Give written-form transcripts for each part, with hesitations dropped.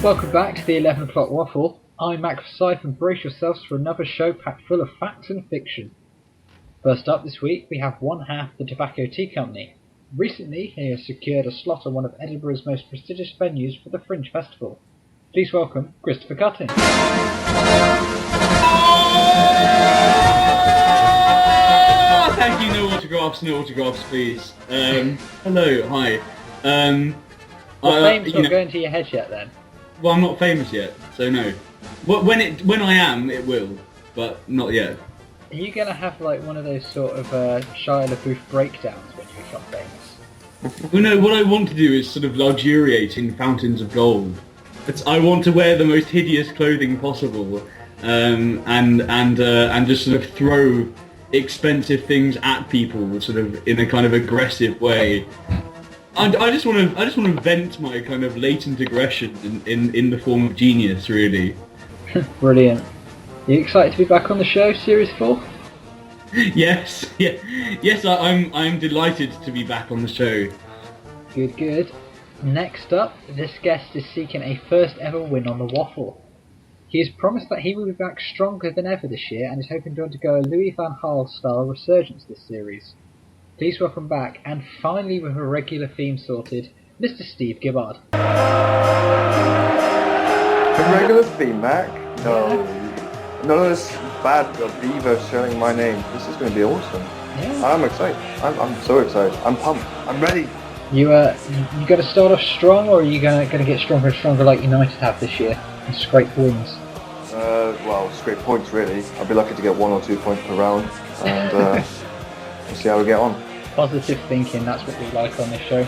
Welcome back to the 11 o'clock Waffle. I'm Mac Forsyth and brace yourselves for another show packed full of facts and fiction. First up this week we have one half the Tobacco Tea Company. Recently he has secured a slot on one of Edinburgh's most prestigious venues for the Fringe Festival. Please welcome Christopher Cutting. Thank you, no autographs please. Hello, hi. Fame's not going to your head yet then? Well, I'm not famous yet, so no. When I am, it will, but not yet. Are you going to have like one of those sort of Shia LaBeouf breakdowns when you become famous? Well, no, what I want to do is sort of luxuriate in fountains of gold. I want to wear the most hideous clothing possible, and just sort of throw expensive things at people, sort of in a kind of aggressive way. I just want to vent my kind of latent aggression in the form of genius, really. Brilliant. Are you excited to be back on the show, Series 4? Yes, I'm delighted to be back on the show. Good. Next up, this guest is seeking a first ever win on the Waffle. He has promised that he will be back stronger than ever this year and is hoping to undergo a Louis van Gaal style resurgence this series. Please welcome back, and finally with a regular theme sorted, Mr. Steve Gibbard. A regular theme, Mac? No. None of this bad beaver showing my name. This is going to be awesome. Yeah. I'm excited. I'm so excited. I'm pumped. I'm ready. You got to start off strong, or are you going to get stronger and stronger like United have this year and scrape wins? Well, scrape points really. I'll be lucky to get 1 or 2 points per round, and we'll see how we get on. Positive thinking, that's what we like on this show.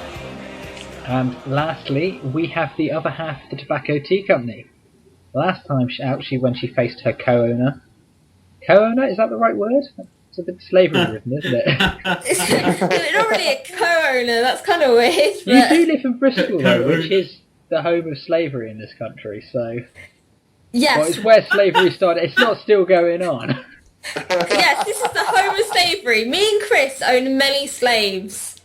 And lastly, we have the other half of the Tobacco Tea Company. Last time when she faced her co-owner. Co-owner, is that the right word? It's a bit slavery ridden, isn't it? It's not really a co-owner, that's kind of weird. But... You do live in Bristol, though, which is the home of slavery in this country, so... Yes. Well, it's where slavery started. It's not still going on. Yes, this is the home of slavery. Me and Chris own many slaves.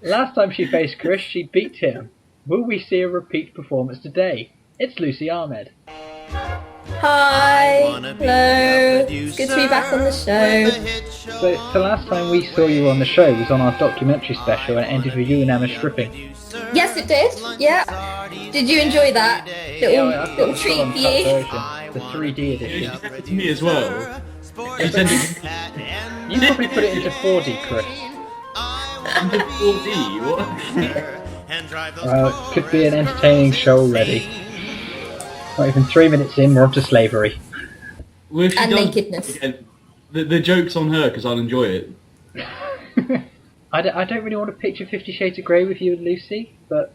Last time she faced Chris, she beat him. Will we see a repeat performance today? It's Lucy Ahmed. Hi, hello, good to be back on the show. So last time we saw you on the show was on our documentary special and it ended with you and Emma stripping. Yes, it did, yeah. Did you enjoy that? Little treat for you? The 3D edition. You sent it to me as well. You probably put it into 4D, Chris. Into 4D? What? It could be an entertaining show already. Not even 3 minutes in, we're on to slavery. Well, if she And does, nakedness. The joke's on her, because I'll enjoy it. I don't really want to picture 50 Shades of Grey with you and Lucy, but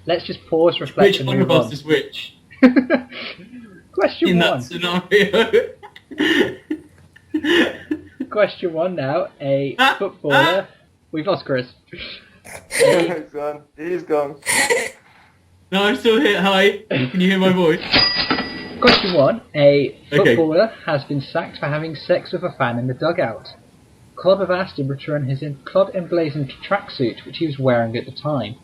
let's just pause, reflect, Which and one move of us on. is which? Question In one. that scenario? Question one now. A footballer... We've lost Chris. He's gone. No, I'm still here. Hi. Can you hear my voice? Question one. A footballer has been sacked for having sex with a fan in the dugout. Club have asked him to return his club emblazoned tracksuit, which he was wearing at the time.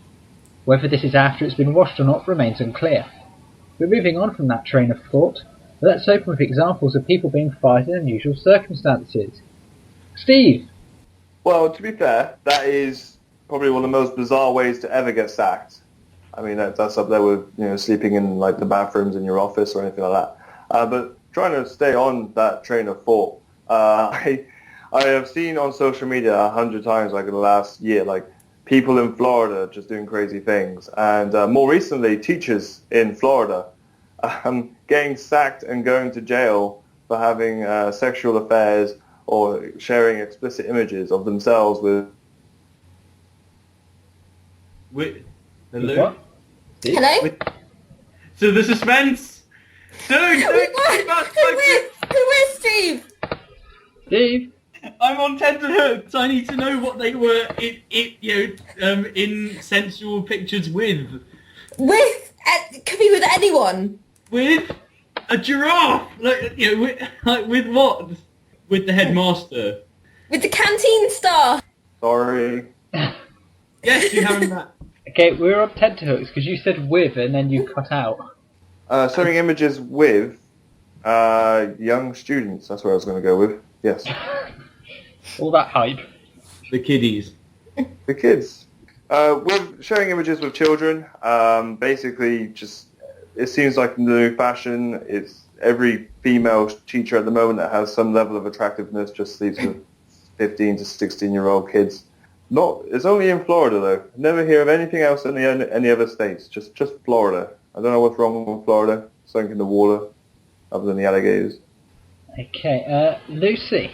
Whether this is after it's been washed or not remains unclear. But moving on from that train of thought, let's open with examples of people being fired in unusual circumstances. Steve! Well, to be fair, that is probably one of the most bizarre ways to ever get sacked. I mean, that's up there with sleeping in like the bathrooms in your office or anything like that. But trying to stay on that train of thought, I have seen on social media 100 times like in the last year, like people in Florida just doing crazy things, and more recently, teachers in Florida getting sacked and going to jail for having sexual affairs or sharing explicit images of themselves with. Hello? What? Hello? So the suspense! Don't! Where's Steve? Steve? I'm on tenterhooks. I need to know what they were in sensual pictures with. Could be with anyone. With a giraffe. With what? With the headmaster. With the canteen staff. Sorry. Yes, you having that? Okay, we're on tenterhooks because you said with and then you cut out. Showing images with young students. That's where I was going to go with. Yes. All that hype. The kiddies. The kids. With showing images with children, basically just, it seems like the new fashion. It's every female teacher at the moment that has some level of attractiveness just sleeps with 15 to 16-year-old kids. It's only in Florida though. Never hear of anything else in any other states. Just Florida. I don't know what's wrong with Florida. Something in the water, other than the alligators. Okay, Lucy.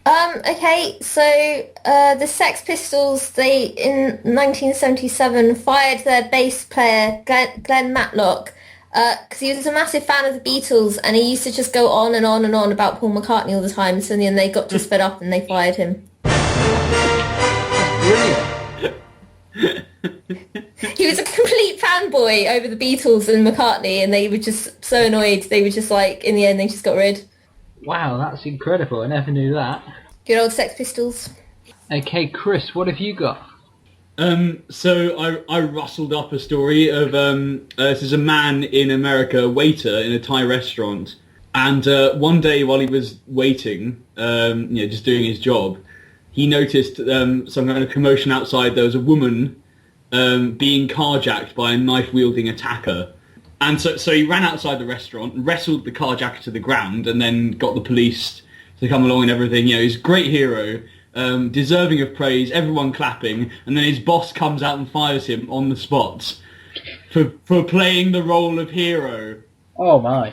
Okay, so the Sex Pistols, they in 1977 fired their bass player Glenn Matlock because he was a massive fan of the Beatles, and he used to just go on and on and on about Paul McCartney all the time. So in the end, they got just fed up and they fired him. Brilliant. He was a complete fanboy over the Beatles and McCartney, and they were just so annoyed. They were just like, in the end, they just got rid. Wow, that's incredible. I never knew that. Good old Sex Pistols. Okay, Chris, what have you got? So I rustled up a story of this is a man in America, a waiter in a Thai restaurant, and one day while he was waiting, just doing his job, he noticed some kind of commotion outside. There was a woman being carjacked by a knife-wielding attacker. And so he ran outside the restaurant, wrestled the carjacker to the ground, and then got the police to come along and everything. He's a great hero, deserving of praise, everyone clapping, and then his boss comes out and fires him on the spot for playing the role of hero. Oh my.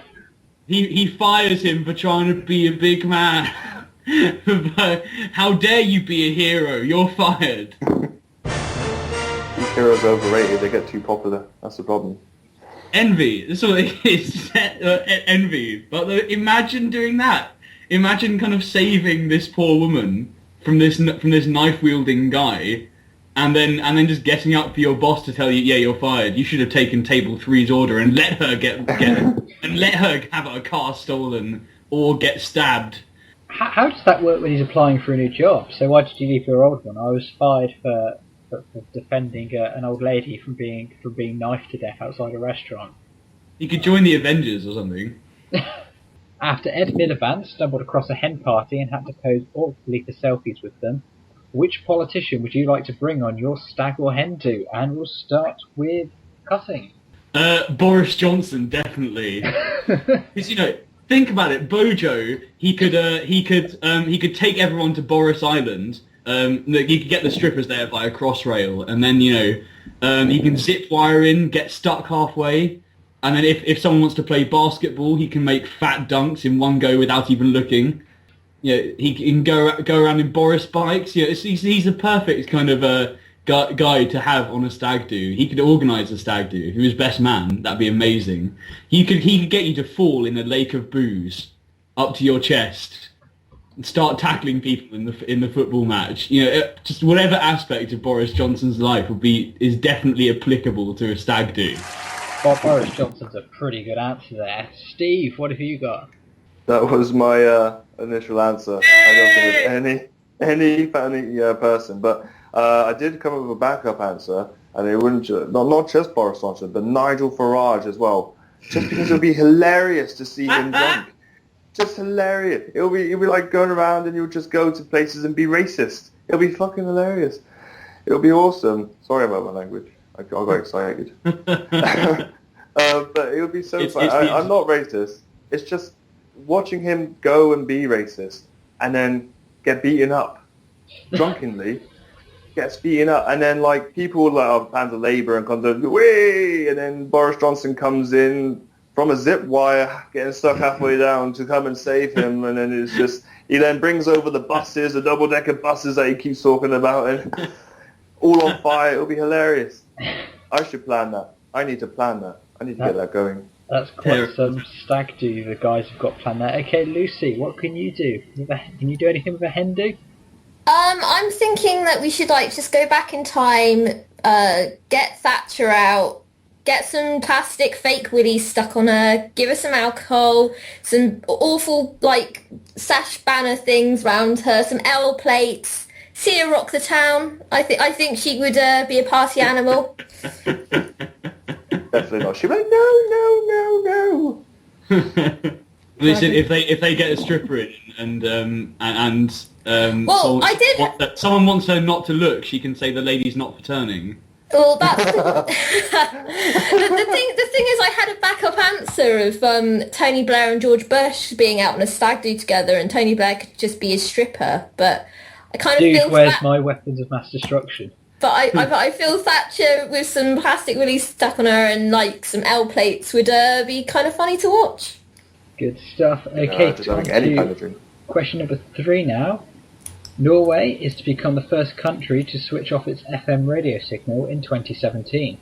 He fires him for trying to be a big man. How dare you be a hero? You're fired. These heroes are overrated. They get too popular. That's the problem. Envy. That's what it is. Envy. But imagine doing that. Imagine kind of saving this poor woman from this knife-wielding guy, and then just getting up for your boss to tell you, yeah, you're fired. You should have taken Table 3's order and let her get and let her have her car stolen or get stabbed. How does that work when he's applying for a new job? So why did you leave your old one? I was fired for defending an old lady from being knifed to death outside a restaurant. You could join the Avengers or something. After Ed Miliband stumbled across a hen party and had to pose awkwardly for selfies with them, which politician would you like to bring on your stag or hen do? And we'll start with Cutting. Boris Johnson, definitely. Because think about it. Bojo, he could take everyone to Boris Island. You could get the strippers there by a Crossrail, and then you can zip wire in, get stuck halfway. And then if someone wants to play basketball, he can make fat dunks in one go without even looking. He can go around in Boris bikes. He's a perfect kind of guy to have on a stag do. He could organise a stag do. If he was best man, that'd be amazing. He could get you to fall in a lake of booze up to your chest and start tackling people in the football match. Just whatever aspect of Boris Johnson's life is definitely applicable to a stag do. Well, Boris Johnson's a pretty good answer there. Steve, what have you got? That was my initial answer. I don't think there's any funny person, but I did come up with a backup answer, and it wouldn't not just Boris Johnson, but Nigel Farage as well. Just because it would be hilarious to see him drunk. Just hilarious. It'll be like going around and you'll just go to places and be racist. It'll be fucking hilarious. It'll be awesome. Sorry about my language. I got excited. But it would be so fun. I'm not racist. It's just watching him go and be racist and then get beaten up drunkenly. Gets beaten up, and then people like fans of Labour and comes way, and then Boris Johnson comes in from a zip wire, getting stuck halfway down to come and save him, and then it's just he then brings over the buses, the double-decker buses that he keeps talking about, and all on fire. It'll be hilarious. I should plan that. I need to plan that. I need to get that going. That's quite some stag do the guys have got planned there. Okay, Lucy, what can you do? Can you do anything with a hen do? I'm thinking that we should just go back in time, get Thatcher out, get some plastic fake willies stuck on her, give her some alcohol, some awful sash banner things round her, some L plates, see her rock the town. I think she would be a party animal. Definitely not. She'd be like, no. Listen, if they get a stripper in and someone wants her not to look, she can say the lady's not for turning. Well, that's the thing. The thing is, I had a backup answer of Tony Blair and George Bush being out on a stag do together, and Tony Blair could just be his stripper. But I kind of feel where's my weapons of mass destruction? But I feel Thatcher with some plastic release stuck on her and like some L plates would be kind of funny to watch. Good stuff. Okay, question number 3 now. Norway is to become the first country to switch off its FM radio signal in 2017.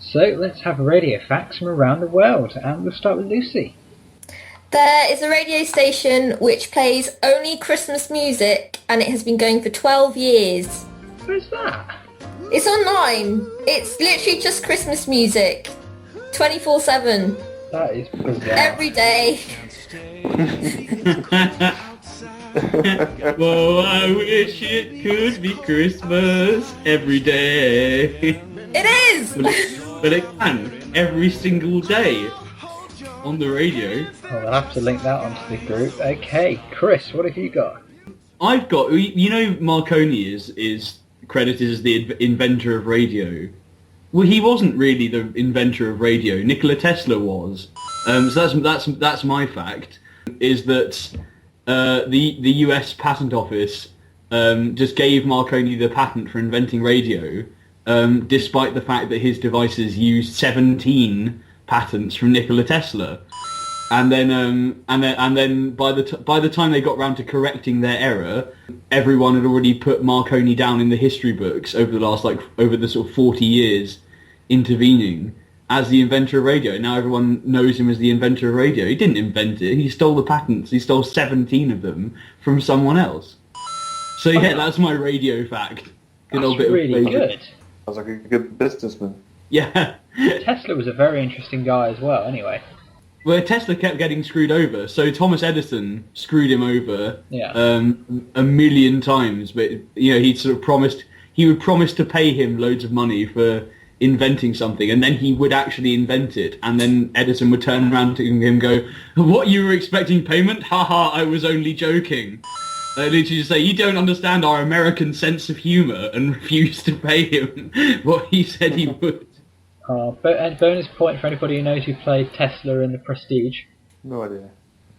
So let's have radio facts from around the world, and we'll start with Lucy. There is a radio station which plays only Christmas music, and it has been going for 12 years. Where's that? It's online. It's literally just Christmas music. 24/7. That is bizarre. Every day. Well, I wish it could be Christmas every day. It is! But it can, every single day. On the radio. Oh, I'll have to link that onto the group. Okay, Chris, what have you got? I've got, you know, Marconi is credited as the inventor of radio. Well, he wasn't really the inventor of radio. Nikola Tesla was. So that's my fact. Is that the US Patent Office just gave Marconi the patent for inventing radio, despite the fact that his devices used 17 patents from Nikola Tesla. And then by the time they got round to correcting their error, everyone had already put Marconi down in the history books over the sort of 40 years intervening as the inventor of radio. Now everyone knows him as the inventor of radio. He didn't invent it. He stole the patents. He stole 17 of them from someone else. So yeah, that's my radio fact. That's really good. Sounds like a good businessman. Yeah. Tesla was a very interesting guy as well, anyway. Well, Tesla kept getting screwed over, so Thomas Edison screwed him over a million times. But you know, he would promise to pay him loads of money for inventing something, and then he would actually invent it, and then Edison would turn around to him and go, "What, you were expecting payment? Haha, I was only joking." Literally just say, "You don't understand our American sense of humour," and refuse to pay him what he said he would. And bonus point for anybody who knows who played Tesla in The Prestige. No idea.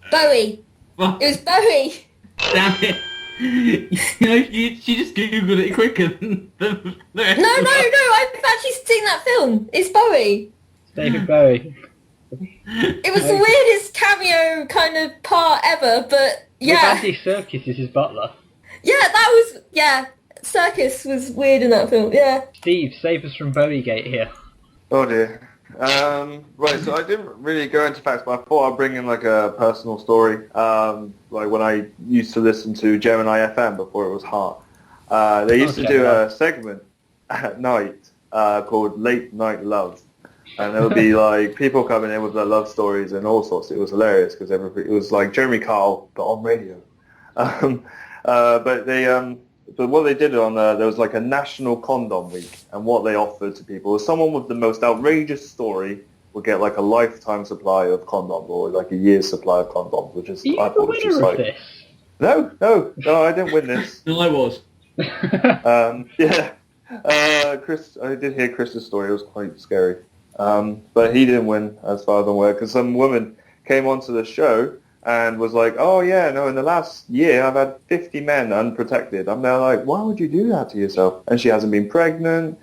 Bowie. What? It was Bowie. Damn it. You know, she just googled it quicker than the rest. No, I've actually seen that film. It's Bowie. David Bowie. It was the weirdest cameo kind of part ever, but yeah. Andy Serkis is his butler. Yeah, Serkis was weird in that film, yeah. Steve, save us from Bowiegate here. Oh dear. Right, so I didn't really go into facts, but I thought I'd bring in like a personal story. Like when I used to listen to Gemini FM before it was hot. They used to do a segment at night called Late Night Love. And there would be like people coming in with their love stories and all sorts. It was hilarious because it was like Jeremy Kyle, but on radio. But what they did on there was like a national condom week, and what they offered to people was someone with the most outrageous story would get like a lifetime supply of condoms, or like a year's supply of condoms, which is I thought was just like this? No, I didn't win this. No, I was. Chris, I did hear Chris's story. It was quite scary, but he didn't win as far as I'm aware, because some woman came onto the show and was like, "Oh yeah, no, in the last year I've had 50 men unprotected." I'm there like, why would you do that to yourself? And she hasn't been pregnant.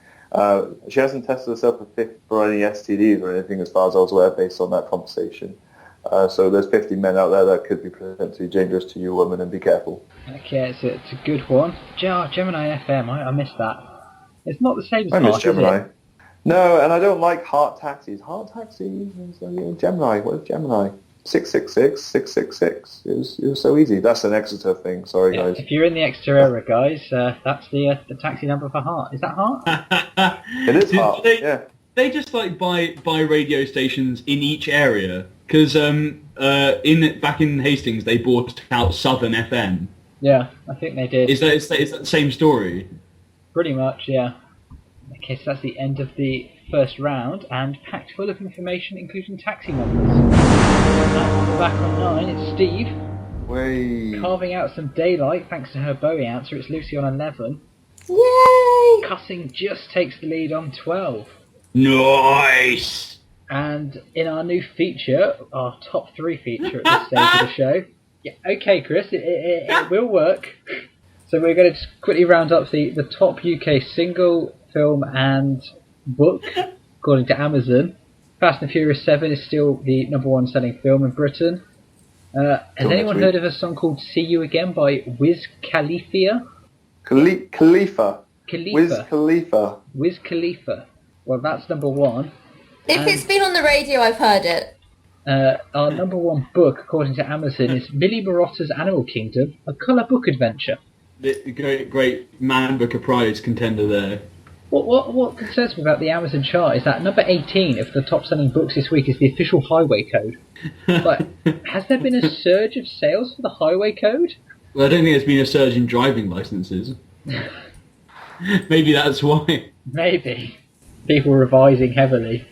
She hasn't tested herself for any STDs or anything as far as I was aware based on that conversation. So there's 50 men out there that could be potentially dangerous to you women, and be careful. Okay, it's a good one. Gemini FM, I missed that. It's not the same as I miss Heart, Gemini. is it? No, and I don't like heart taxis. Heart taxis? Gemini, what is Gemini? 666. It was so easy. That's an Exeter thing. Sorry, guys. If you're in the Exeter area, guys, that's the taxi number for Heart. Is that Heart? It is Heart. Yeah. They just like buy radio stations in each area, because back in Hastings they bought out Southern FM, Yeah, I think they did. Is that the same story? Pretty much, yeah. Okay, so that's the end of the first round, and packed full of information, including taxi numbers. And back on 9, it's Steve. Way. Carving out some daylight thanks to her Bowie answer. It's Lucy on 11. Yay! Cussing just takes the lead on 12. Nice! And in our new feature, our top 3 feature at this stage of the show. Yeah, okay, Chris, it will work. So we're going to just quickly round up the top UK single, film and book, according to Amazon. Fast and Furious 7 is still the #1 selling film in Britain. Has anyone heard of a song called See You Again by Wiz Khalifa? Khalifa. Wiz Wiz Khalifa. Well, that's #1. If it's been on the radio, I've heard it. Our #1 book, according to Amazon, is Millie Marotta's Animal Kingdom, a colour book adventure. The great Man Booker Prize contender there. What concerns me about the Amazon chart is that number 18 of the top-selling books this week is the official highway code. But has there been a surge of sales for the highway code? Well, I don't think there's been a surge in driving licences. Maybe that's why. Maybe. People revising heavily.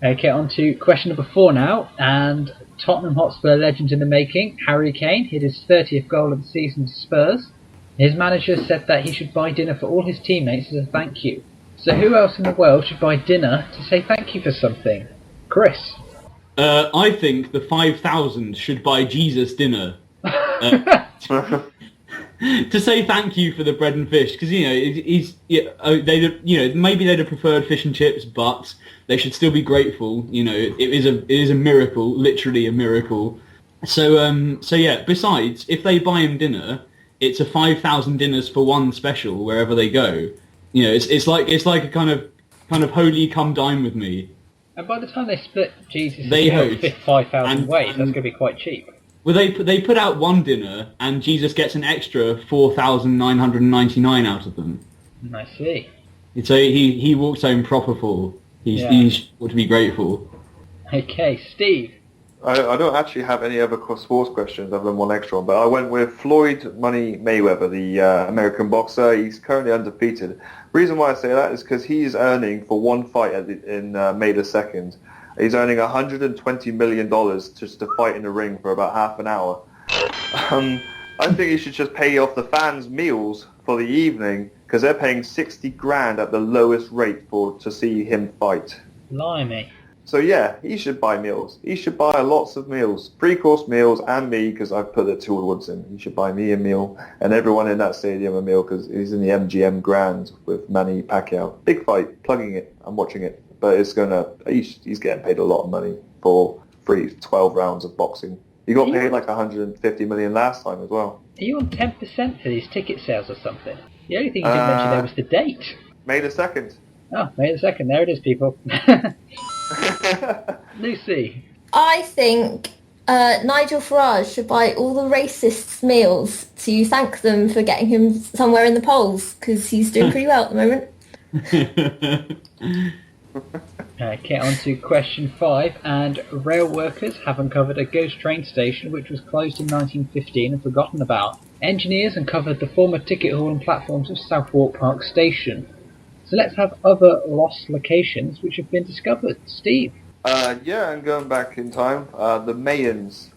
Okay, on to question number 4 now. And Tottenham Hotspur legend in the making, Harry Kane, hit his 30th goal of the season to Spurs. His manager said that he should buy dinner for all his teammates as a thank you. So who else in the world should buy dinner to say thank you for something? Chris? I think the 5,000 should buy Jesus dinner. To say thank you for the bread and fish, because maybe they'd have preferred fish and chips, but they should still be grateful. It is a miracle, literally a miracle. So yeah. Besides, if they buy him dinner, it's a 5,000 dinners for one special wherever they go. It's like a kind of holy come dine with me. And by the time they split Jesus' They host 5,000 ways, that's going to be quite cheap. Well, they put out one dinner, and Jesus gets an extra 4,999 out of them. I see. So he walks home proper full. He ought to be grateful. Okay, Steve. I don't actually have any other sports questions other than one extra one, but I went with Floyd Money Mayweather, the American boxer. He's currently undefeated. Reason why I say that is because he's earning for one fight in May the 2nd. He's earning $120 million just to fight in the ring for about half an hour. I think he should just pay off the fans' meals for the evening, because they're paying $60,000 at the lowest rate to see him fight. Blimey. So yeah, he should buy meals. He should buy lots of meals, 3-course meals, and me, because I put the 2 awards in. He should buy me a meal, and everyone in that stadium a meal, because he's in the MGM Grand with Manny Pacquiao. Big fight, plugging it. I'm watching it. But he's getting paid a lot of money for 12 rounds of boxing. He got paid like $150 million last time as well. Are you on 10% for these ticket sales or something? The only thing you didn't mention there was the date. May the 2nd. Oh, May the 2nd. There it is, people. Lucy. I think Nigel Farage should buy all the racists meals to thank them for getting him somewhere in the polls, because he's doing pretty well at the moment. Okay, on to question 5. And rail workers have uncovered a ghost train station which was closed in 1915 and forgotten about. Engineers uncovered the former ticket hall and platforms of Southwark Park Station. So let's have other lost locations which have been discovered. Steve? Yeah, and going back in time, the Mayans.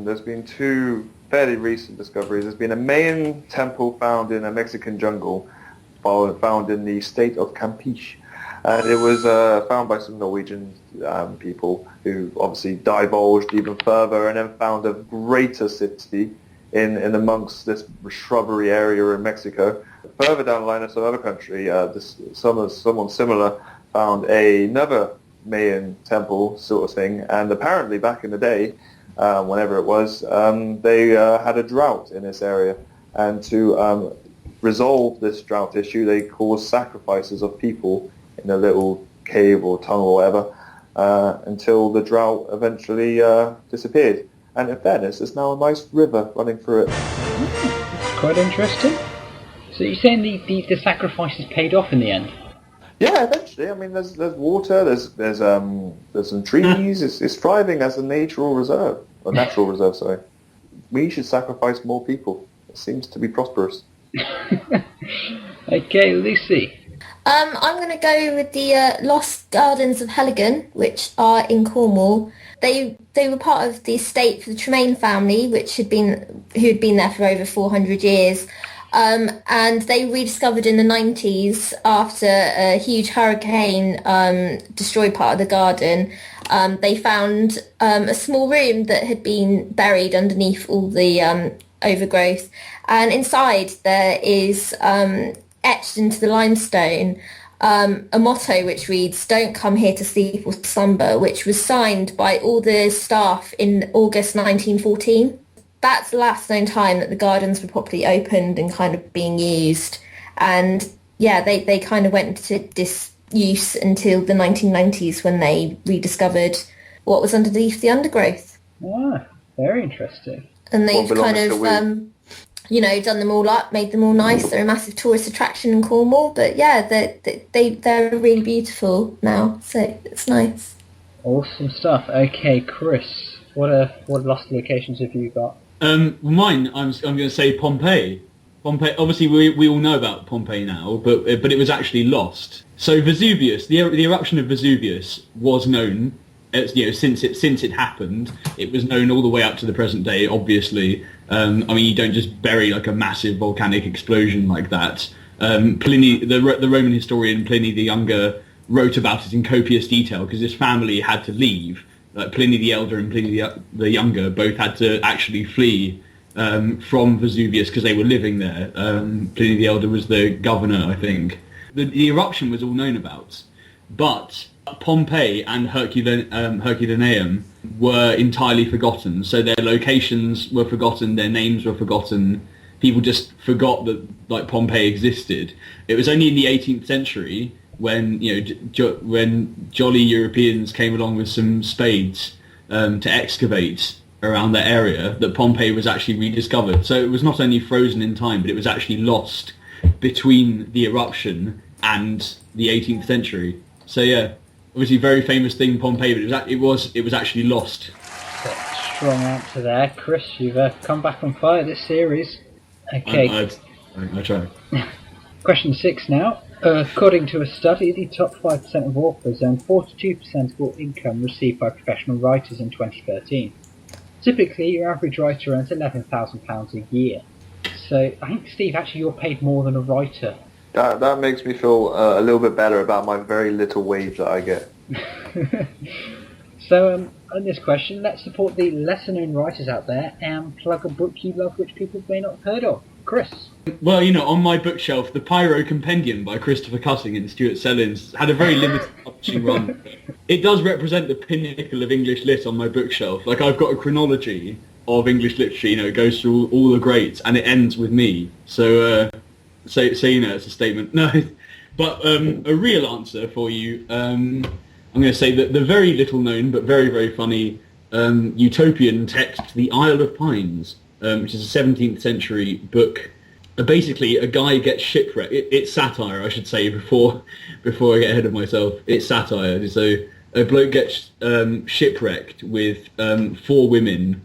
There's been 2 fairly recent discoveries. There's been a Mayan temple found in a Mexican jungle, found in the state of Campeche. And it was found by some Norwegian people who obviously divulged even further, and then found a greater city in amongst this shrubbery area in Mexico. Further down the line in some other country, someone similar found another Mayan temple sort of thing, and apparently back in the day, whenever it was, they had a drought in this area, and to resolve this drought issue, they caused sacrifices of people in a little cave or tunnel or whatever, until the drought eventually disappeared. And in fairness, there's now a nice river running through it. Quite interesting. So you're saying the sacrifices paid off in the end? Yeah, eventually. I mean, there's water, there's some trees. It's thriving as a natural reserve, sorry. We should sacrifice more people. It seems to be prosperous. Okay, Lucy. I'm going to go with the Lost Gardens of Heligan, which are in Cornwall. They were part of the estate for the Tremaine family, who had been there for over 400 years. And they rediscovered in the 90s after a huge hurricane destroyed part of the garden. They found a small room that had been buried underneath all the overgrowth, and inside there is etched into the limestone a motto which reads, "Don't come here to sleep or slumber," which was signed by all the staff in August 1914. That's the last known time that the gardens were properly opened and kind of being used. And yeah, they kind of went into disuse until the 1990s when they rediscovered what was underneath the undergrowth. Ah, very interesting. And they've kind of, done them all up, made them all nice. They're a massive tourist attraction in Cornwall. But yeah, they're really beautiful now, so it's nice. Awesome stuff. Okay, Chris, what lost locations have you got? Mine, I'm going to say Pompeii. Pompeii. Obviously, we all know about Pompeii now, but it was actually lost. So Vesuvius, the eruption of Vesuvius was known. Since it happened, it was known all the way up to the present day. Obviously, you don't just bury like a massive volcanic explosion like that. Pliny, the Roman historian Pliny the Younger, wrote about it in copious detail because his family had to leave. Like Pliny the Elder and Pliny the Younger both had to actually flee from Vesuvius because they were living there. Pliny the Elder was the governor, I think. The eruption was all known about, but Pompeii and Herculaneum were entirely forgotten. So their locations were forgotten, their names were forgotten. People just forgot that like Pompeii existed. It was only in the 18th century when when jolly Europeans came along with some spades to excavate around that area that Pompeii was actually rediscovered. So it was not only frozen in time, but it was actually lost between the eruption and the 18th century. So yeah, obviously very famous thing, Pompeii, but it was actually lost. Strong answer there, Chris. You've come back on fire this series. Okay. I try. Question 6 now. According to a study, the top 5% of authors earn 42% of all income received by professional writers in 2013. Typically, your average writer earns £11,000 a year. So I think, Steve, actually you're paid more than a writer. That makes me feel a little bit better about my very little wage that I get. So, on this question, let's support the lesser-known writers out there and plug a book you love which people may not have heard of. Chris? Well, on my bookshelf, The Pyro Compendium by Christopher Cutting and Stuart Sellins had a very limited publishing run. It does represent the pinnacle of English lit on my bookshelf. Like, I've got a chronology of English literature, it goes through all the greats, and it ends with me. So it's a statement. No, but a real answer for you, I'm going to say that the very little known but very, very funny utopian text, The Isle of Pines, which is a 17th century book. Basically, a guy gets shipwrecked. It's satire, I should say, before I get ahead of myself. It's satire. So a bloke gets shipwrecked with 4 women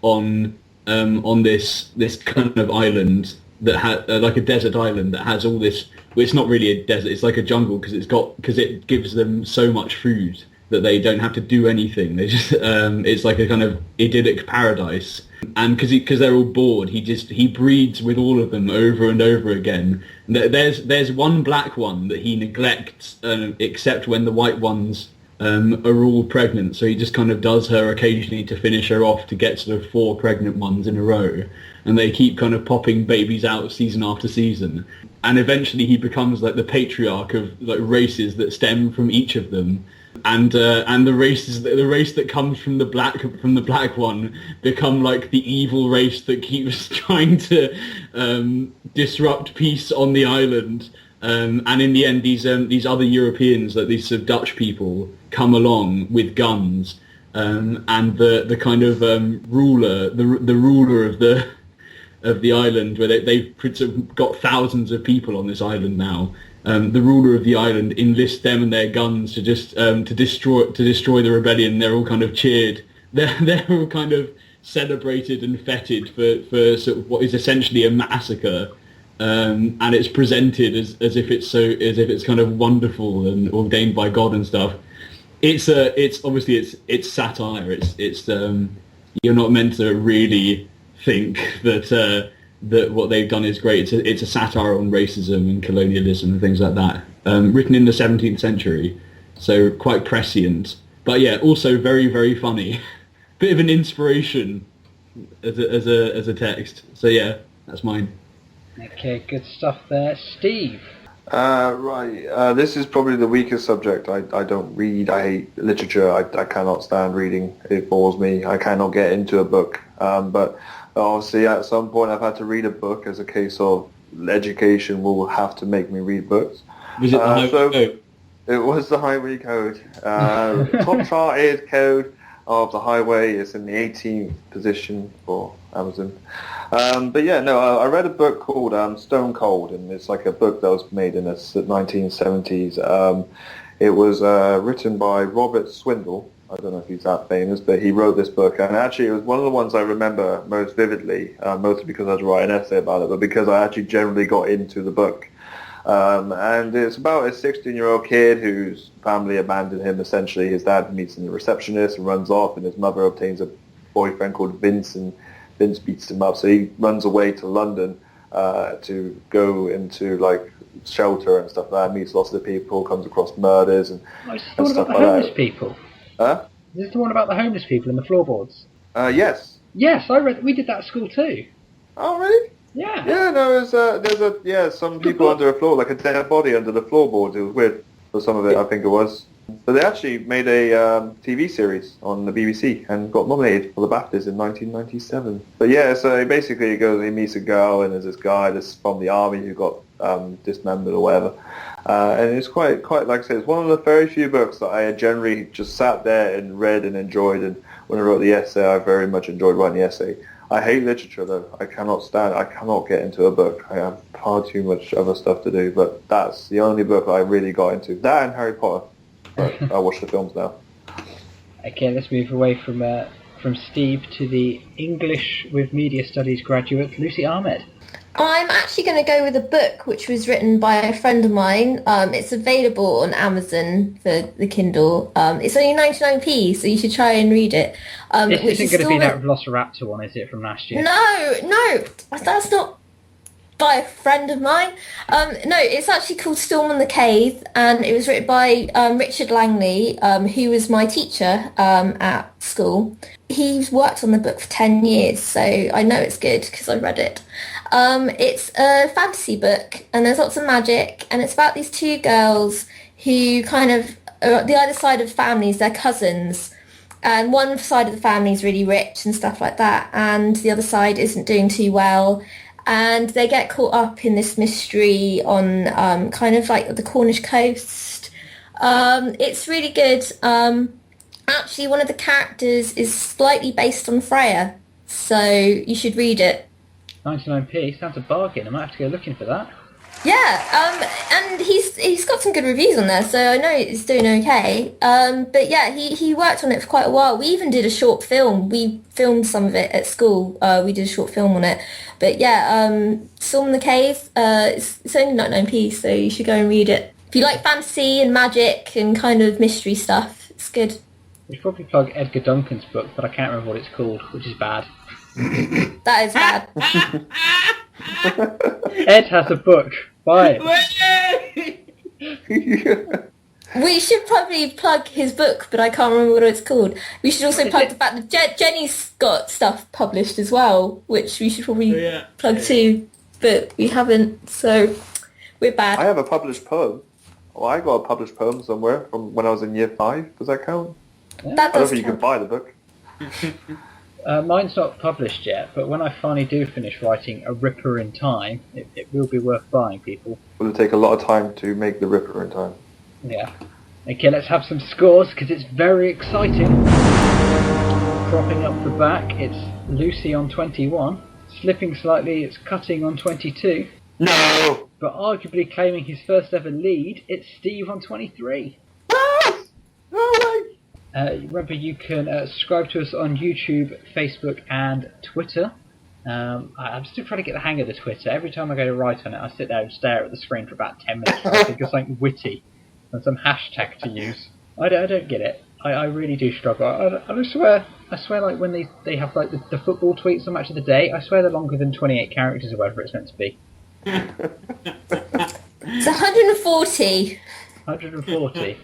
on this kind of island that had like a desert island that has all this. Well, it's not really a desert. It's like a jungle because it gives them so much food that they don't have to do anything. They just it's like a kind of idyllic paradise. And because they're all bored, he breeds with all of them over and over again. There's one black one that he neglects, except when the white ones are all pregnant. So he just kind of does her occasionally to finish her off to get sort of 4 pregnant ones in a row. And they keep kind of popping babies out season after season. And eventually he becomes like the patriarch of like races that stem from each of them. And the race that comes from the black one become like the evil race that keeps trying to disrupt peace on the island. And in the end, these other Europeans, like these sort of Dutch people, come along with guns, and the kind of ruler, the ruler of the island, where they've got thousands of people on this island now. The ruler of the island enlists them and their guns to just to destroy the rebellion. They're all kind of cheered. They're all kind of celebrated and feted for sort of what is essentially a massacre, and it's presented as if it's kind of wonderful and ordained by God and stuff. It's obviously satire. It's you're not meant to really think that what they've done is great. It's a satire on racism and colonialism and things like that. Written in the 17th century, so quite prescient. But yeah, also very, very funny. Bit of an inspiration as a text. So yeah, that's mine. Okay, good stuff there. Steve. Right. This is probably the weakest subject. I don't read. I hate literature. I cannot stand reading. It bores me. I cannot get into a book. But obviously at some point I've had to read a book as a case of education will have to make me read books. Was it the Highway Code? It was the Highway Code. Top charted code of the highway. It's in the 18th position for Amazon. But yeah, no, I read a book called Stone Cold, and it's like a book that was made in the 1970s. It was written by Robert Swindle. I don't know if he's that famous, but he wrote this book, and actually it was one of the ones I remember most vividly, mostly because I had to write an essay about it, but because I actually generally got into the book. And it's about a 16-year-old kid whose family abandoned him, essentially. His dad meets a receptionist and runs off, and his mother obtains a boyfriend called Vince, and Vince beats him up. So he runs away to London to go into like shelter and stuff like that, meets lots of people, comes across murders and stuff like that. Homeless people. Huh? Is this the one about the homeless people and the floorboards? Yes. Yes, I read. We did that at school too. Oh, really? Yeah. Yeah, no, there's some people under a floor, like a dead body under the floorboards. It was weird for some of it, I think it was. But they actually made a TV series on the BBC and got nominated for the BAFTAs in 1997. But yeah, so basically he meets a girl, and there's this guy that's from the army who got dismembered or whatever. And it's quite, like I said, it's one of the very few books that I generally just sat there and read and enjoyed. And when I wrote the essay, I very much enjoyed writing the essay. I hate literature though. I cannot get into a book. I have far too much other stuff to do, but that's the only book I really got into. That and Harry Potter. But I watch the films now. Okay, let's move away from Steve to the English with Media Studies graduate, Lucy Ahmed. I'm actually going to go with a book which was written by a friend of mine. It's available on Amazon for the Kindle. It's only 99p, so you should try and read it. This isn't going to be that Velociraptor one, is it, from last year? No, that's not by a friend of mine. No, it's actually called Storm on the Cave, and it was written by Richard Langley, who was my teacher at school. He's worked on the book for 10 years, so I know it's good because I read it. It's a fantasy book, and there's lots of magic, and it's about these two girls who kind of are at the other side of families. They're cousins, and one side of the family is really rich and stuff like that, and the other side isn't doing too well, and they get caught up in this mystery on kind of like the Cornish coast. It's really good. Actually, one of the characters is slightly based on Freya, so you should read it. 99p sounds a bargain. I might have to go looking for that. Yeah, and he's got some good reviews on there, so I know it's doing okay. But yeah, he worked on it for quite a while. We even did a short film. We filmed some of it at school. We did a short film on it. But yeah, Storm in the Cave, it's only 99p, so you should go and read it. If you like fantasy and magic and kind of mystery stuff, it's good. We should probably plug Edgar Duncan's book, but I can't remember what it's called, which is bad. That is bad. Ed has a book. Buy it. We should probably plug his book, but I can't remember what it's called. We should also plug the fact that Jenny's got stuff published as well, which we should probably plug too, but we haven't, so we're bad. I have a published poem. Well, I got a published poem somewhere from when I was in year 5. Does that count? Yeah. That I don't think you can buy the book. Mine's not published yet, but when I finally do finish writing A Ripper in Time, it will be worth buying, people. Will it take a lot of time to make the Ripper in time? Yeah. Okay, let's have some scores, because it's very exciting. Cropping up the back, it's Lucy on 21. Slipping slightly, it's Cutting on 22. No! But arguably claiming his first ever lead, it's Steve on 23. Ah! No way! Remember, you can subscribe to us on YouTube, Facebook, and Twitter. I'm still trying to get the hang of the Twitter. Every time I go to write on it, I sit there and stare at the screen for about 10 minutes trying to think of something witty and some hashtag to use. I don't get it. I really do struggle. I swear, like when they have like the football tweets on Match of the Day, I swear they're longer than 28 characters or whatever it's meant to be. It's 140. 140.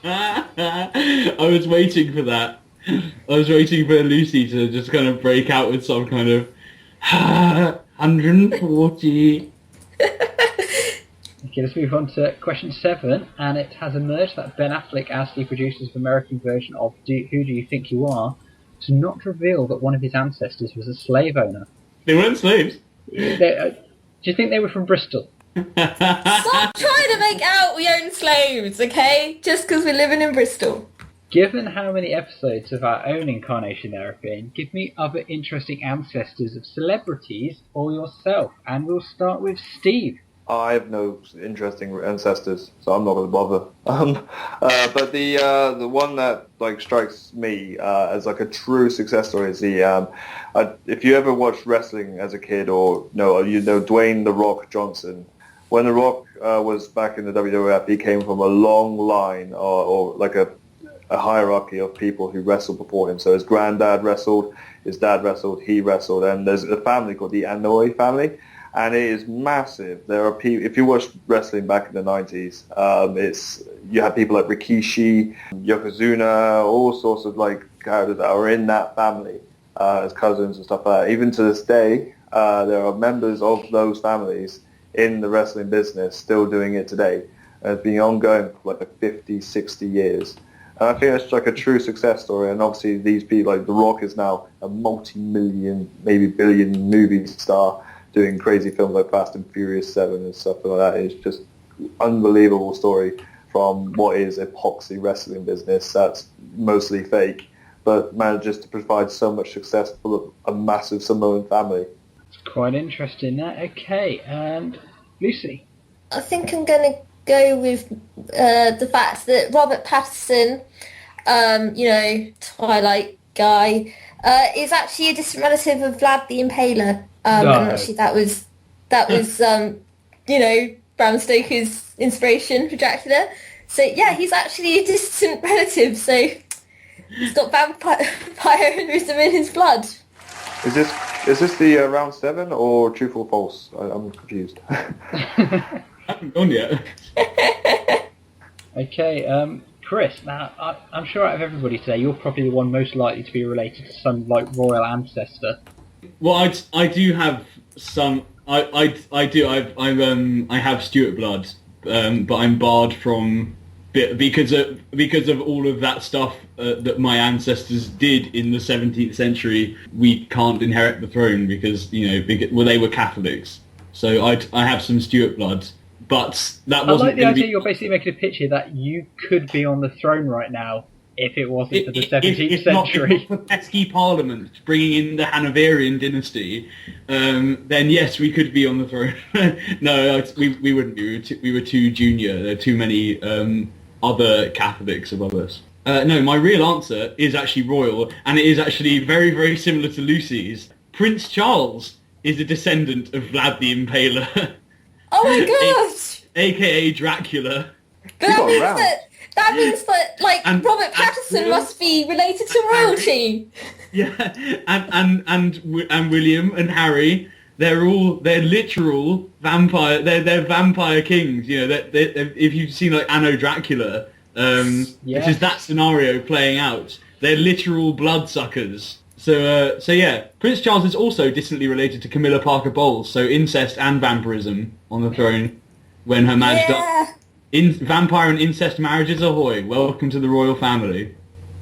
I was waiting for that. I was waiting for Lucy to just kind of break out with some kind of 140. Okay, let's move on to question 7, and it has emerged that Ben Affleck asked the producers of the American version of Who Do You Think You Are to not reveal that one of his ancestors was a slave owner. They weren't slaves. Do you think they were from Bristol? Stop trying to make out we own slaves, okay? Just because we're living in Bristol. Given how many episodes of our own incarnation there have been, give me other interesting ancestors of celebrities or yourself, and we'll start with Steve. I have no interesting ancestors, so I'm not going to bother. But the one that like strikes me as like a true success story is the if you ever watched wrestling as a kid or you know Dwayne "The Rock" Johnson. When The Rock was back in the WWF, he came from a long line or like a hierarchy of people who wrestled before him. So his granddad wrestled, his dad wrestled, he wrestled, and there's a family called the Anoa'i family. And it is massive. There are people. If you watched wrestling back in the 90s, you have people like Rikishi, Yokozuna, all sorts of like characters that are in that family as cousins and stuff like that. Even to this day, there are members of those families in the wrestling business still doing it today. And it's been ongoing for like 50, 60 years. And I think that's like a true success story. And obviously these people, like The Rock is now a multi-million, maybe billion movie star, doing crazy films like Fast and Furious 7 and stuff like that. It's just unbelievable story from what is epoxy wrestling business that's mostly fake, but manages to provide so much success for a massive Samoan family. It's quite interesting that. Okay, and Lucy? I think I'm going to go with the fact that Robert Pattinson, Twilight guy, is actually a distant relative of Vlad the Impaler. And actually that was Bram Stoker's inspiration for Dracula. So yeah, he's actually a distant relative, so he's got vampirism in his blood. Is this the round 7 or true or false? I'm confused. I haven't gone yet. Okay, Chris, now I'm sure out of everybody today, you're probably the one most likely to be related to some like royal ancestor. Well, I do have some. I have Stuart blood, but I'm barred from because of all of that stuff that my ancestors did in the 17th century. We can't inherit the throne because they were Catholics. So I have some Stuart blood, but that wasn't. I like the idea you're basically making a picture that you could be on the throne right now. If it wasn't for the 17th century. If not for pesky Parliament bringing in the Hanoverian dynasty, then yes, we could be on the throne. No, we wouldn't be. We were too junior. There are too many other Catholics above us. No, my real answer is actually royal, and it is actually very, very similar to Lucy's. Prince Charles is a descendant of Vlad the Impaler. Oh my gosh! AKA Dracula. But that means that Robert Pattinson must be related to royalty. Yeah, and William and Harry, they're literal vampire. They're vampire kings. If you've seen like Anno Dracula, which is that scenario playing out, they're literal bloodsuckers. So yeah, Prince Charles is also distantly related to Camilla Parker Bowles. So incest and vampirism on the throne when her marriage died. Vampire and incest marriages ahoy! Welcome to the royal family.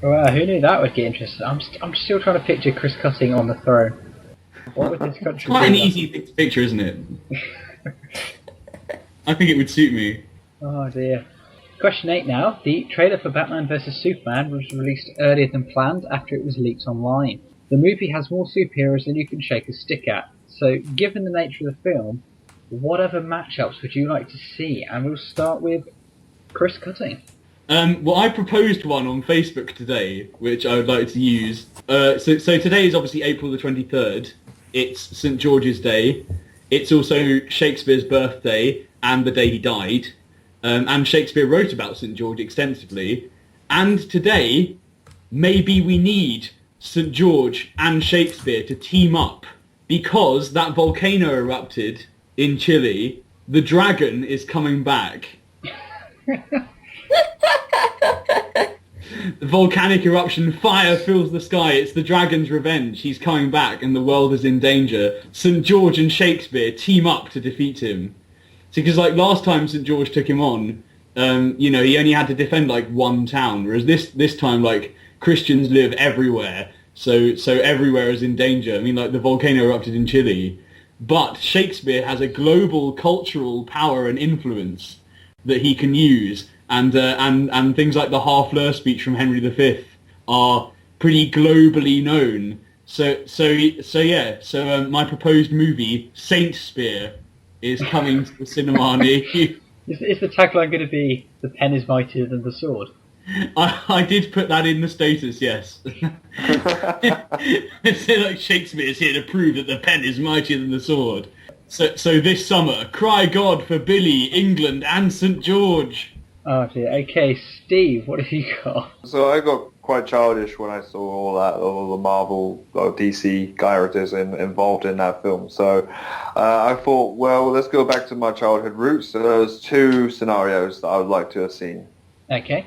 Well, who knew that would get interesting? I'm still trying to picture Chris Cutting on the throne. What would this country Quite an easy thing to picture, isn't it? I think it would suit me. Oh dear. Question 8 now. The trailer for Batman vs Superman was released earlier than planned after it was leaked online. The movie has more superheroes than you can shake a stick at. So, given the nature of the film, what other matchups would you like to see? And we'll start with Chris Cutting. Well, I proposed one on Facebook today, which I would like to use. So today is obviously April the 23rd. It's St. George's Day. It's also Shakespeare's birthday and the day he died. And Shakespeare wrote about St. George extensively. And today, maybe we need St. George and Shakespeare to team up. Because that volcano erupted in Chile, the dragon is coming back. The volcanic eruption, fire fills the sky. It's the dragon's revenge. He's coming back and the world is in danger. St. George and Shakespeare team up to defeat him. See, because like last time St. George took him on, he only had to defend like one town, whereas this time like Christians live everywhere, so everywhere is in danger. I mean, like the volcano erupted in Chile, but Shakespeare has a global cultural power and influence that he can use. And things like the Harfleur speech from Henry V are pretty globally known. So my proposed movie, Saint Spear, is coming to the cinema near you. Is the tagline going to be "The pen is mightier than the sword"? I did put that in the status, yes. It's like Shakespeare's here to prove that the pen is mightier than the sword. So this summer, cry God for Billy, England, and St. George. Oh dear. Okay, Steve, what have you got? So I got quite childish when I saw all the Marvel or DC characters involved in that film. So I thought, well, let's go back to my childhood roots. So there's two scenarios that I would like to have seen. Okay.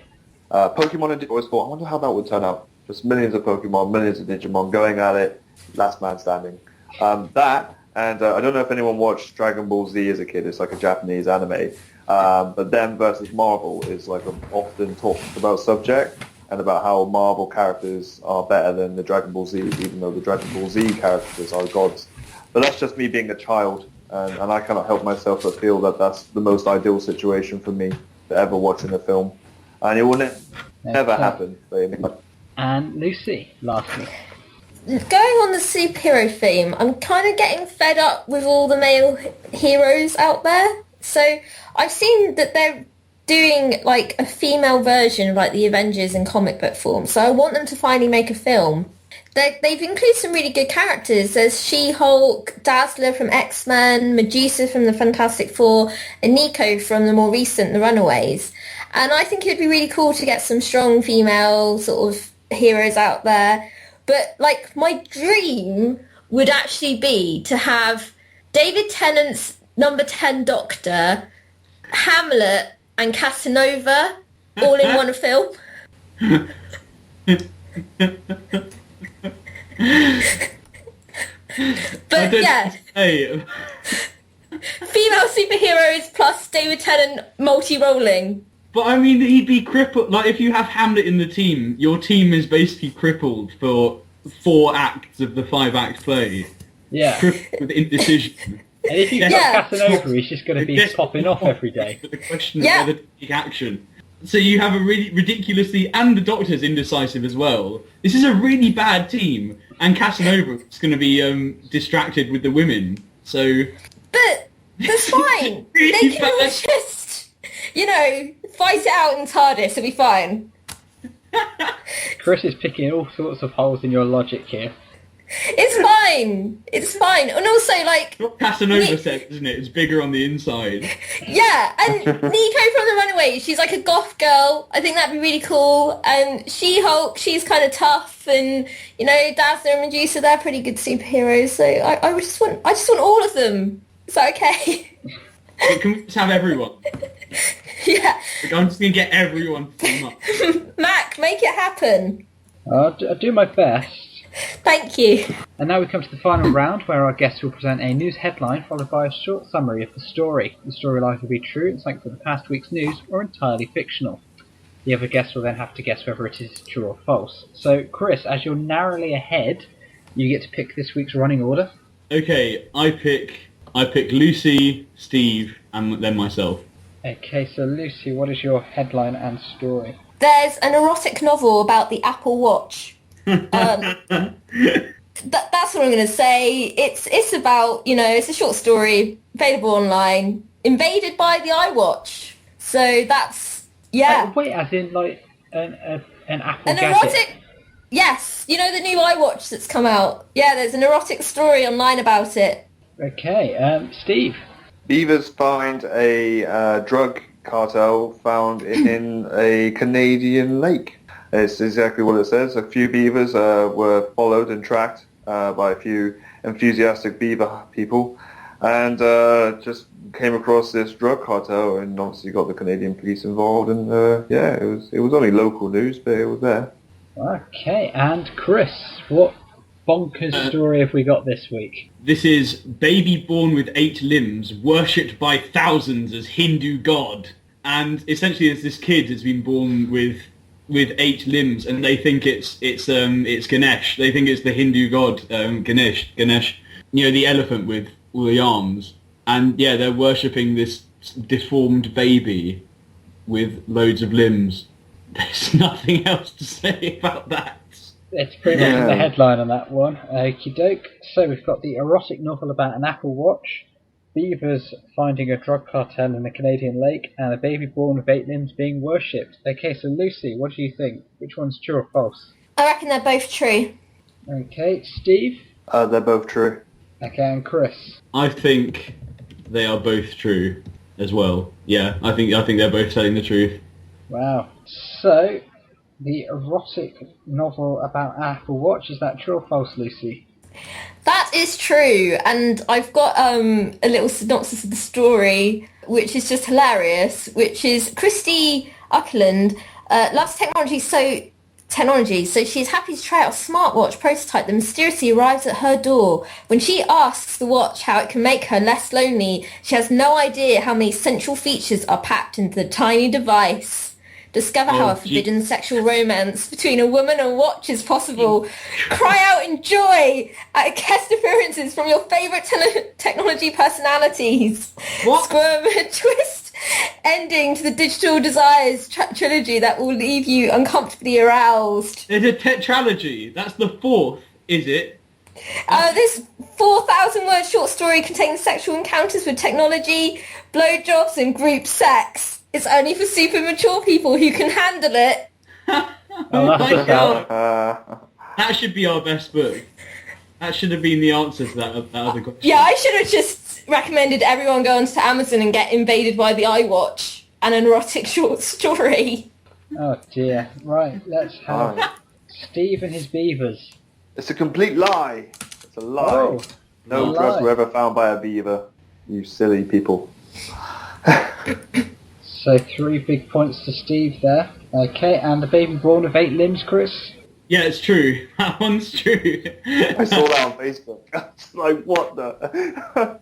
Pokemon and always thought, I wonder how that would turn out. Just millions of Pokemon, millions of Digimon going at it, last man standing. That, and I don't know if anyone watched Dragon Ball Z as a kid. It's like a Japanese anime. But them versus Marvel is like an often talked about subject, and about how Marvel characters are better than the Dragon Ball Z, even though the Dragon Ball Z characters are gods. But that's just me being a child, and I cannot help myself but feel that that's the most ideal situation for me to ever watch in a film. And it will never happen. And Lucy, lastly. Going on the superhero theme, I'm kind of getting fed up with all the male heroes out there. So I've seen that they're doing like a female version of like the Avengers in comic book form. So I want them to finally make a film. They've included some really good characters. There's She-Hulk, Dazzler from X-Men, Medusa from the Fantastic Four, and Nico from the more recent The Runaways. And I think it would be really cool to get some strong female sort of heroes out there. But like my dream would actually be to have David Tennant's Number 10 Doctor, Hamlet and Casanova all in one film. But yeah, female superheroes plus David Tennant multi-rolling. But I mean, he'd be crippled. Like if you have Hamlet in the team, your team is basically crippled for 4 acts of the 5-act play. Yeah. Crippled with indecision. And if you've got Casanova, he's just going to be popping off every day. The question is whether to take action. So you have a really ridiculously, and the Doctor's indecisive as well. This is a really bad team, and Casanova is going to be distracted with the women. So, but that's fine. Really they can all just, fight it out in TARDIS. It'll be fine. Chris is picking all sorts of holes in your logic here. It's fine. It's fine. And also, like... What Casanova said, isn't it? It's bigger on the inside. Yeah, and Nico from The Runaways, she's like a goth girl. I think that'd be really cool. And She-Hulk, she's kind of tough. And, Dazzler and Medusa, they're pretty good superheroes. So I just want all of them. Is that okay? Can we just have everyone? Yeah. Like, I'm just going to get everyone to team up. Mac, make it happen. I'll do my best. Thank you. And now we come to the final round, where our guests will present a news headline followed by a short summary of the story. The story will either be true and something from the past week's news, or entirely fictional. The other guests will then have to guess whether it is true or false. So, Chris, as you're narrowly ahead, you get to pick this week's running order. Okay, I pick Lucy, Steve, and then myself. Okay, so Lucy, what is your headline and story? There's an erotic novel about the Apple Watch. That's what I'm going to say. It's about, it's a short story, available online, invaded by the iWatch. So that's Yeah. Wait, as in like an Apple An gadget? erotic... Yes, you know the new iWatch that's come out? Yeah, there's an erotic story online about it. Okay, Steve. Beavers find a drug cartel found in a Canadian lake. It's exactly what it says. A few beavers were followed and tracked by a few enthusiastic beaver people, and just came across this drug cartel, and obviously got the Canadian police involved. And yeah, it was only local news, but it was there. Okay, and Chris, what bonkers story have we got this week? This is baby born with 8 limbs, worshipped by thousands as Hindu god. And essentially, it's this kid that's been born with 8 limbs, and they think it's Ganesh. They think it's the Hindu god Ganesh. You know, the elephant with all the arms. And yeah, they're worshipping this deformed baby with loads of limbs. There's nothing else to say about that. It's pretty much the headline on that one. Okie doke. So we've got the erotic novel about an Apple Watch, beavers finding a drug cartel in a Canadian lake, and a baby born with 8 limbs being worshipped. Okay, so Lucy, what do you think? Which one's true or false? I reckon they're both true. Okay, Steve? They're both true. Okay, and Chris? I think they are both true as well. Yeah, I think they're both telling the truth. Wow. So, the erotic novel about Apple Watch, is that true or false, Lucy? That is true, and I've got a little synopsis of the story, which is just hilarious, which is Christy Uckland loves technology, so she's happy to try out a smartwatch prototype that mysteriously arrives at her door. When she asks the watch how it can make her less lonely, she has no idea how many essential features are packed into the tiny device. Discover how a forbidden sexual romance between a woman and watch is possible. Cry out in joy at guest appearances from your favourite technology personalities. What? Squirm a twist ending to the Digital Desires trilogy that will leave you uncomfortably aroused. There's a tetralogy. That's the 4th, is it? This 4,000-word short story contains sexual encounters with technology, blowjobs and group sex. It's only for super mature people who can handle it. Oh my god. That should be our best book. That should have been the answer to that other question. Yeah, I should have just recommended everyone go onto Amazon and get invaded by the iWatch and an erotic short story. Oh dear. Right, let's have Steve and his beavers. It's a complete lie. It's a lie. Oh, No drugs were ever found by a beaver. You silly people. So 3 big points to Steve there. Okay, and the baby born with 8 limbs, Chris? Yeah, it's true. That one's true. I saw that on Facebook. It's like, what the...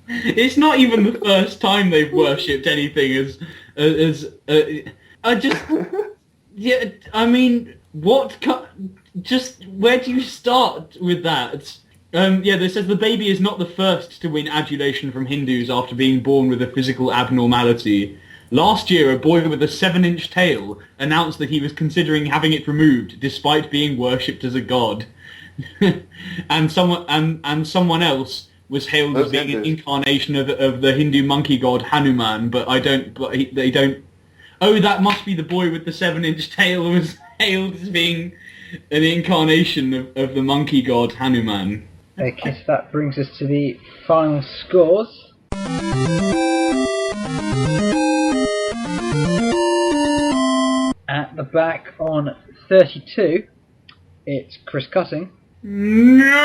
It's not even the first time they've worshipped anything I just... Yeah, I mean, just where do you start with that? Yeah, this says the baby is not the first to win adulation from Hindus after being born with a physical abnormality. Last year, a boy with a 7-inch tail announced that he was considering having it removed, despite being worshipped as a god. and someone else was hailed as being an incarnation of the Hindu monkey god Hanuman, but they don't. Oh, that must be the boy with the 7-inch tail who was hailed as being an incarnation of the monkey god Hanuman. Okay, so that brings us to the final scores. At the back on 32, it's Chris Cutting. No!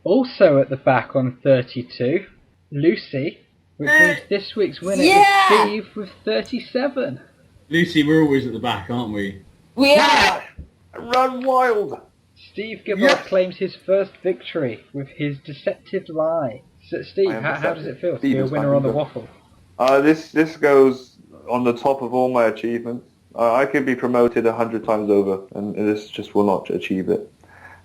Also at the back on 32, Lucy, which means this week's winner is Steve with 37. Lucy, we're always at the back, aren't we? We are. Run wild! Steve Gibbard claims his first victory with his deceptive lie. So Steve, how does it feel to be a winner on the Waffle? This goes on the top of all my achievements. I could be promoted 100 times over, and this just will not achieve it.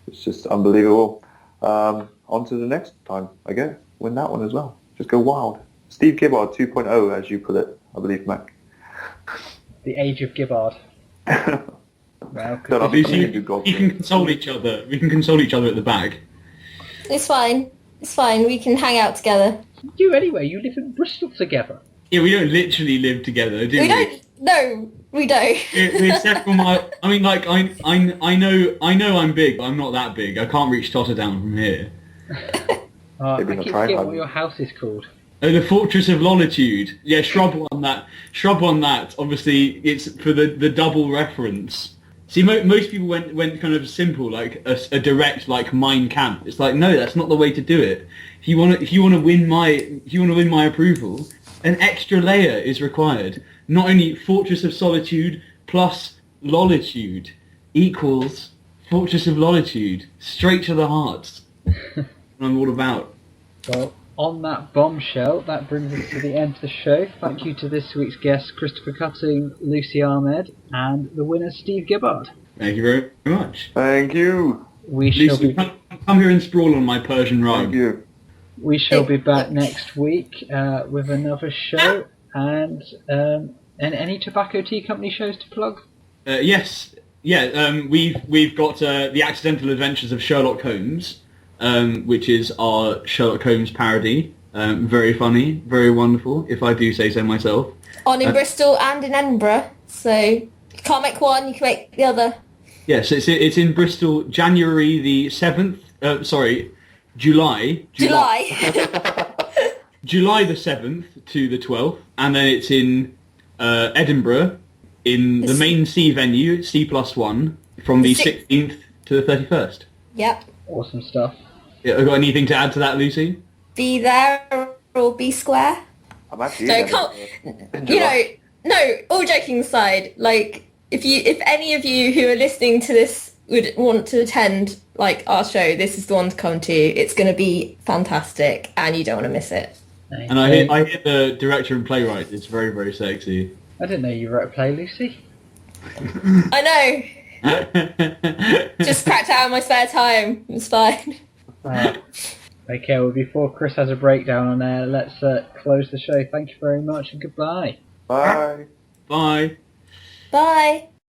It's just unbelievable. On to the next time, I guess. Win that one as well. Just go wild. Steve Gibbard 2.0, as you put it, I believe, Mac. The age of Gibbard. Well, you can console each other. We can console each other at the back. It's fine. It's fine. We can hang out together. You anyway. You live in Bristol together. Yeah, we don't literally live together, do we? We don't. No, we don't. We're several miles. I mean, like I know I'm big, but I'm not that big. I can't reach Totterdown from here. I keep forgetting what your house is called. Oh, the Fortress of Lolitude. Yeah, Shrub on that. Obviously, it's for the double reference. See, most people went kind of simple, like a direct, like Mein Kampf. It's like, no, that's not the way to do it. If you want to win my approval, an extra layer is required. Not only Fortress of Solitude plus Lolitude equals Fortress of Lolitude. Straight to the heart. I'm all about. Well, on that bombshell, that brings us to the end of the show. Thank you to this week's guests, Christopher Cutting, Lucy Ahmed, and the winner, Steve Gibbard. Thank you very much. Thank you. Lucy, come here and sprawl on my Persian rug. Thank you. We shall be back next week with another show, and any tobacco tea company shows to plug? Yes. Yeah, we've got The Accidental Adventures of Sherlock Holmes, which is our Sherlock Holmes parody. Very funny, very wonderful, if I do say so myself. On in Bristol and in Edinburgh, so you can't make one, you can make the other. Yes, it's in Bristol, January the 7th, July July the 7th to the 12th, and then it's in Edinburgh, in the main C venue, C+1, from the 16th to the 31st. Yep. Awesome stuff. Yeah, got anything to add to that, Lucy? Be there or be square. I'm actually No, all joking aside, like, if any of you who are listening to this would want to attend, like, our show, this is the one to come to. It's going to be fantastic, and you don't want to miss it. And I hear the director and playwright. It's very, very sexy. I didn't know you wrote a play, Lucy. I know. Just cracked out in my spare time. It's fine. Okay, well, before Chris has a breakdown on there, let's close the show. Thank you very much and goodbye. Bye. Bye. Bye.